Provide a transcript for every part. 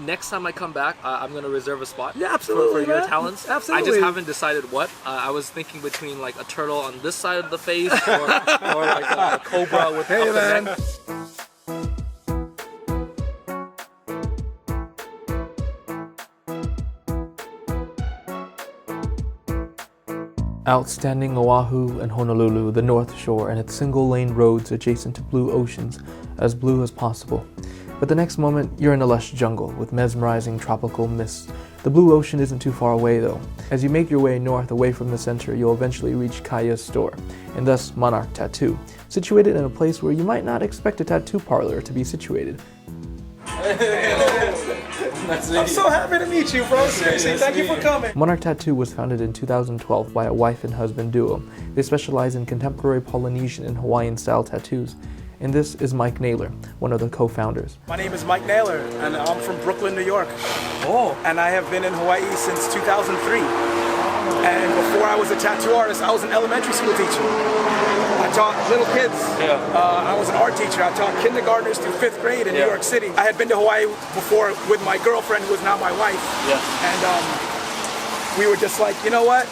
next time I come back, I'm gonna reserve a spot. Yeah, absolutely, for your man. talents. Absolutely. I just haven't decided what. I was thinking between like a turtle on this side of the face, or like a cobra with up the neck. Outstanding Oahu and Honolulu, the North Shore, and its single-lane roads adjacent to blue oceans, as blue as possible. But the next moment, you're in a lush jungle with mesmerizing tropical mists. The blue ocean isn't too far away though. As you make your way north away from the center, you'll eventually reach Kaya's store, and thus Monarch Tattoo, situated in a place where you might not expect a tattoo parlor to be situated. I'm so happy to meet you, bro. Seriously, thank you for coming. Monarch Tattoo was founded in 2012 by a wife and husband duo. They specialize in contemporary Polynesian and Hawaiian style tattoos. And this is Mike Naylor, one of the co-founders. My name is Mike Naylor, and I'm from Brooklyn, New York. Oh. And I have been in Hawaii since 2003. And before I was a tattoo artist, I was an elementary school teacher. I taught little kids. Yeah. I was an art teacher. I taught kindergartners through 5th grade in New York City. I had been to Hawaii before with my girlfriend, who is now my wife. Yeah. And we were just like, you know what?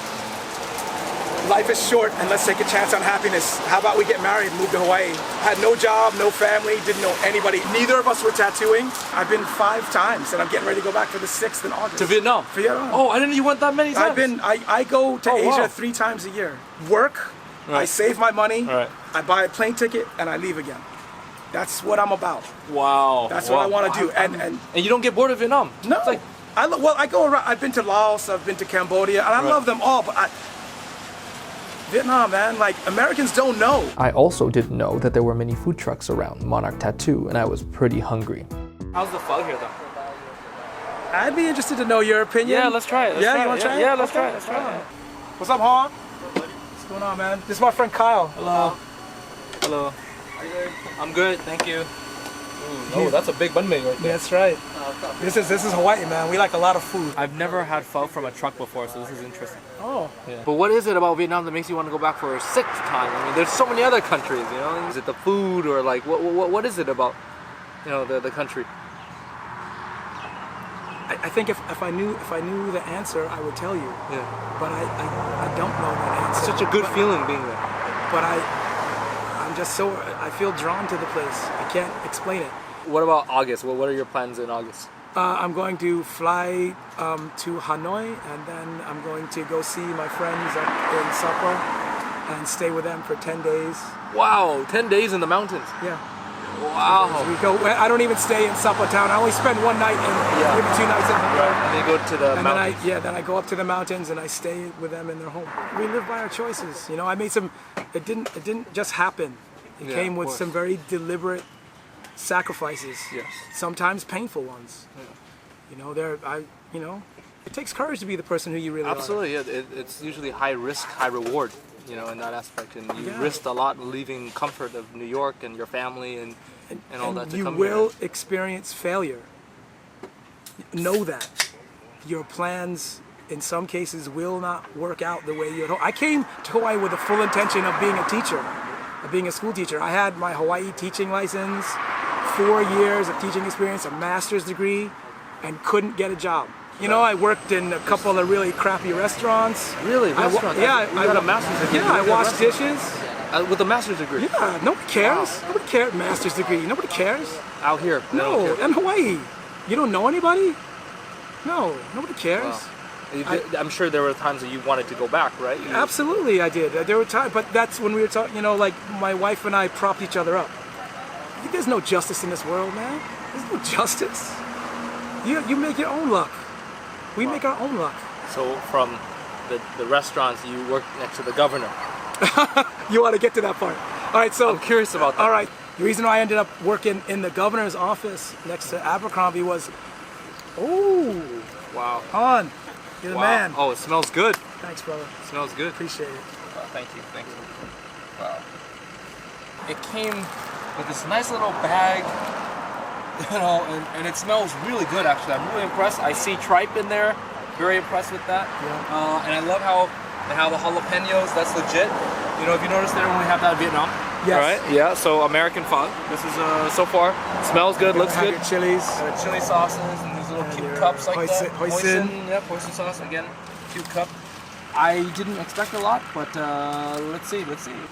Life is short, and let's take a chance on happiness. How about we get married and move to Hawaii? Had no job, no family, didn't know anybody. Neither of us were tattooing. I've been 5 times, and I'm getting ready to go back for the 6th in August. To Vietnam? Vietnam. Oh, I didn't know you went that many times. I go to Asia 3 times a year. Work, I save my money, I buy a plane ticket, and I leave again. That's what I'm about. Wow. That's what I want to do. And you don't get bored of Vietnam? No. It's like, I go around. I've been to Laos, I've been to Cambodia, and I love them all, but Vietnam, man, like, Americans don't know. I also didn't know that there were many food trucks around Monarch Tattoo, and I was pretty hungry. How's the pho here, though? I'd be interested to know your opinion. Yeah, let's try it. You want to try it? Yeah, let's try it. Let's try it. What's up, Han? What's going on, man? This is my friend Kyle. Hello. Hello. Are you good? I'm good, thank you. Oh, that's a big banh mi right there. That's right. This is Hawaii, man. We like a lot of food. I've never had pho from a truck before, so this is interesting. Oh. Yeah. But what is it about Vietnam that makes you want to go back for a 6th time? I mean, there's so many other countries, you know? Is it the food, or like, what is it about, you know, the country? I think if I knew the answer, I would tell you. Yeah. But I don't know the answer. It's such a good feeling being there. But I'm just I feel drawn to the place. I can't explain it. What about August? What are your plans in August? I'm going to fly to Hanoi, and then I'm going to go see my friends up in Sapa and stay with them for 10 days. Wow, 10 days in the mountains. Yeah. Wow. We go. I don't even stay in Sapa town. I only spend 1 night and maybe 2 nights in Hanoi. Right. And then go to the mountains. Then I go up to the mountains and I stay with them in their home. We live by our choices. You know, I made some. It didn't just happen. It came with some very deliberate sacrifices. Yes. Sometimes painful ones. Yeah. You know, it takes courage to be the person who you really are. Absolutely. Yeah. It's usually high risk, high reward. You know, in that aspect, and you risked a lot leaving comfort of New York and your family and all that to come here. You will experience failure. Know that. Your plans, in some cases, will not work out the way you had hoped. I came to Hawaii with the full intention of being a teacher, of being a school teacher. I had my Hawaii teaching license, 4 years of teaching experience, a master's degree, and couldn't get a job. You know, I worked in a couple of really crappy restaurants. Really? Restaurants? I got a master's degree. Yeah, I washed dishes. With a master's degree? Yeah, nobody cares. Wow. Nobody cares. Master's degree. Nobody cares. Out here? No, in Hawaii. You don't know anybody? No, nobody cares. Wow. I'm sure there were times that you wanted to go back, right? Absolutely, I did. There were times, but that's when we were talking, you know, like my wife and I propped each other up. There's no justice in this world, man. There's no justice. You make your own luck. We make our own luck. So from the restaurants, you work next to the governor. You want to get to that part. All right, so I'm curious about that. All right. The reason I ended up working in the governor's office next to Abercrombie was, wow. Han, you're the man. Oh, it smells good. Thanks, brother. It smells good. Appreciate it. Thank you. Wow. It came with this nice little bag. You know, and it smells really good, actually. I'm really impressed. I see tripe in there. Very impressed with that. Yeah. And I love how they have the jalapenos. That's legit. You know, if you notice, they don't really have that in Vietnam. Yes. All right. Yeah. So American pho. This is so far smells good, looks good. Chilies. Chili sauces, and there's those little cute cups like that. Hoisin. Yeah, hoisin sauce again. Cute cup. I didn't expect a lot, but let's see.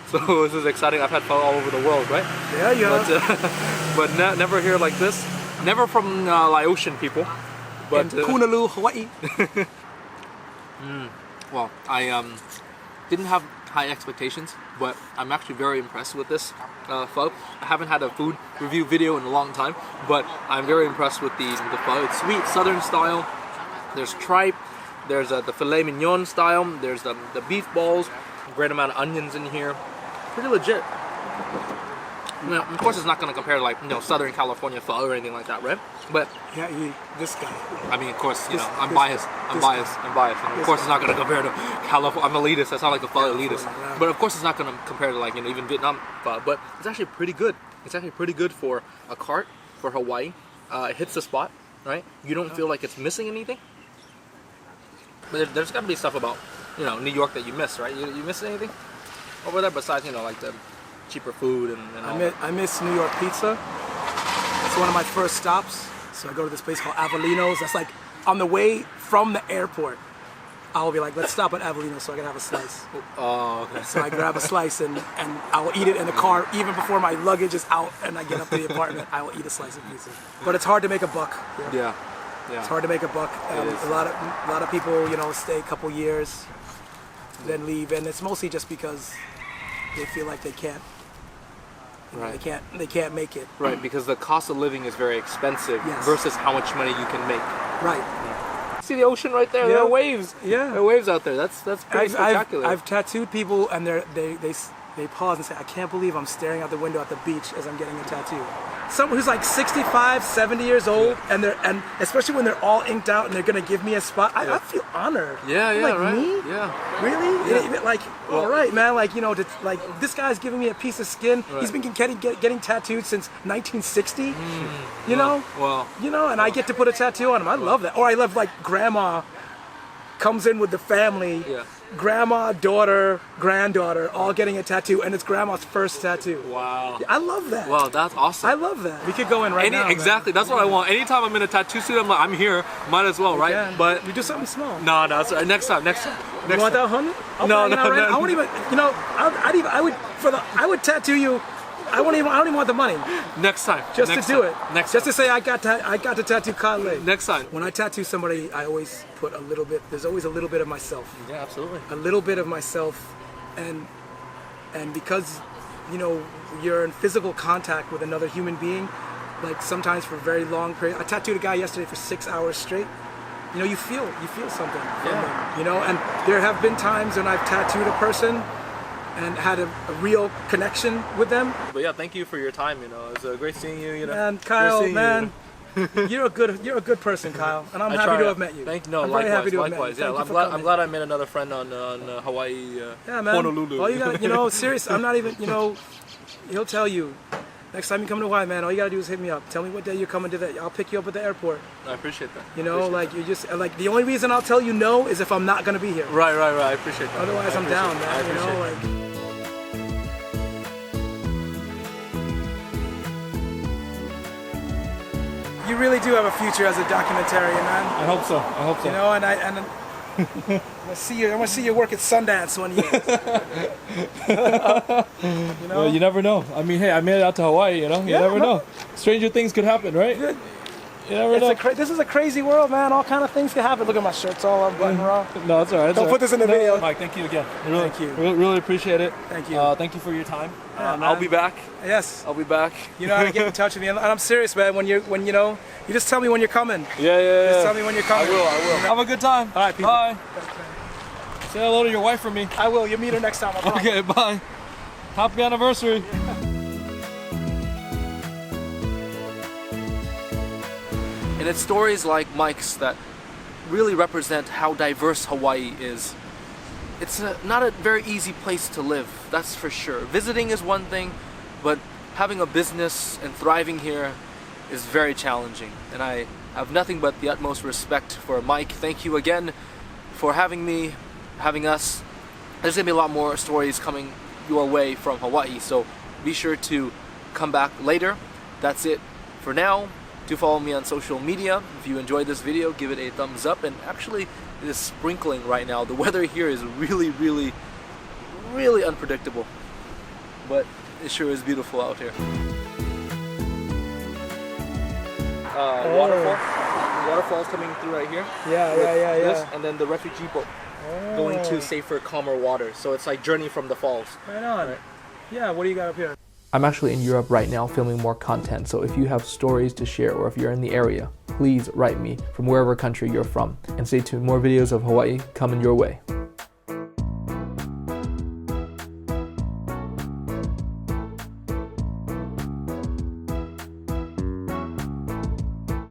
So this is exciting. I've had pho all over the world, right? Yeah, you have. But never here like this. Never from Laotian people. But in Honolulu, Hawaii. Well, I didn't have high expectations, but I'm actually very impressed with this pho. I haven't had a food review video in a long time, but I'm very impressed with the pho. It's sweet, southern style. There's tripe. There's the filet mignon style. There's the beef balls. A great amount of onions in here. Pretty legit. Now, of course, it's not going to compare to like Southern California pho or anything like that, right? But yeah, this guy. I mean, of course, I'm biased. I'm biased. And of course, it's not going to compare to California. I'm elitist. That's not like the pho elitist. But of course, it's not going to compare to like even Vietnam pho. But it's actually pretty good. It's actually pretty good for a cart for Hawaii. It hits the spot, right? You don't feel like it's missing anything. But there's got to be stuff about New York that you miss, right? You miss anything over there besides like the cheaper food and all that? I miss New York pizza. It's one of my first stops. So I go to this place called Avellino's. That's like on the way from the airport. I'll be like, let's stop at Avellino's so I can have a slice. Oh, okay. So I grab a slice and I will eat it in the car even before my luggage is out and I get up to the apartment. I will eat a slice of pizza. But it's hard to make a buck. Yeah. It's hard to make a buck. A lot of people, stay a couple years, then leave, and it's mostly just because they feel like they can't. Right. They can't make it. Right, because the cost of living is very expensive Yes. versus how much money you can make. Right. See the ocean right there? Yeah. There are waves. Yeah. There are waves out there. That's pretty spectacular. I've tattooed people, and they pause and say, "I can't believe I'm staring out the window at the beach as I'm getting a tattoo." Someone who's like 65, 70 years old, and especially when they're all inked out and they're gonna give me a spot, I feel honored. Yeah, like, right. Me? Yeah. Really? Yeah. All right, man. This guy's giving me a piece of skin. Right. He's been getting tattooed since 1960. Well. And I get to put a tattoo on him. I love that. Or I love grandma comes in with the family. Yeah. Grandma, daughter, granddaughter, all getting a tattoo, and it's grandma's first tattoo. Wow. I love that. Wow, that's awesome. I love that. We could go in right now. Exactly. That's what I want. Anytime I'm in a tattoo suit, I'm like, I'm here. Might as well, right? Yeah. But we do something small. no, that's right. Next time. You want that 100? No. I won't even. I would tattoo you. I don't even want the money. Next time. Just Next to do time. it. Next Just time. to say I got to tattoo Kale. Next time. When I tattoo somebody, I always put a little bit. There's always a little bit of myself. Yeah, absolutely. A little bit of myself, and because you're in physical contact with another human being, like sometimes for very long periods. I tattooed a guy yesterday for 6 hours straight. You feel something from them. And there have been times when I've tattooed a person and had a real connection with them. But yeah, thank you for your time. It was great seeing you. And Kyle, man, you're a good person, Kyle, and I'm happy to have met you. I'm very happy to have likewise. met you. Yeah, I'm glad I met another friend on Hawaii. Yeah, man. Honolulu. All you got, serious. I'm not even. He'll tell you. Next time you come to Hawaii, man, all you gotta do is hit me up. Tell me what day you're coming to I'll pick you up at the airport. I appreciate that. You just the only reason I'll tell you no is if I'm not gonna be here. Right. I appreciate that. Otherwise, I'm down, man. I appreciate that. You really do have a future as a documentarian, man. I hope so. And I want to see you work at Sundance one year. Well, you never know. I mean, hey, I made it out to Hawaii. You never know. Stranger things could happen, right? You never know. This is a crazy world, man. All kind of things can happen. Look at my shirt's all unbuttoned wrong. No, it's all right. Don't put this in the video. Mike, thank you again. Thank you. Really appreciate it. Thank you. Thank you for your time. Yeah, I'll be back. Yes. I'll be back. You know how to get in touch with me, and I'm serious, man. When you just tell me when you're coming. Yeah. Just tell me when you're coming. I will. Have a good time. All right, people. Bye. Say hello to your wife for me. I will. You'll meet her next time. I promise. Okay, bye. Happy anniversary. And it's stories like Mike's that really represent how diverse Hawaii is. It's not a very easy place to live, that's for sure. Visiting is one thing, but having a business and thriving here is very challenging. And I have nothing but the utmost respect for Mike. Thank you again for having me, having us. There's gonna be a lot more stories coming your way from Hawaii, so be sure to come back later. That's it for now. Do follow me on social media. If you enjoyed this video, give it a thumbs up. And actually, it is sprinkling right now. The weather here is really, really, really unpredictable. But it sure is beautiful out here. Waterfalls coming through right here. Yeah. And then the refugee boat going to safer, calmer water. So it's like journey from the falls. Right on. Right. Yeah, what do you got up here? I'm actually in Europe right now filming more content, so if you have stories to share or if you're in the area, please write me from wherever country you're from. And stay tuned, more videos of Hawaii coming your way.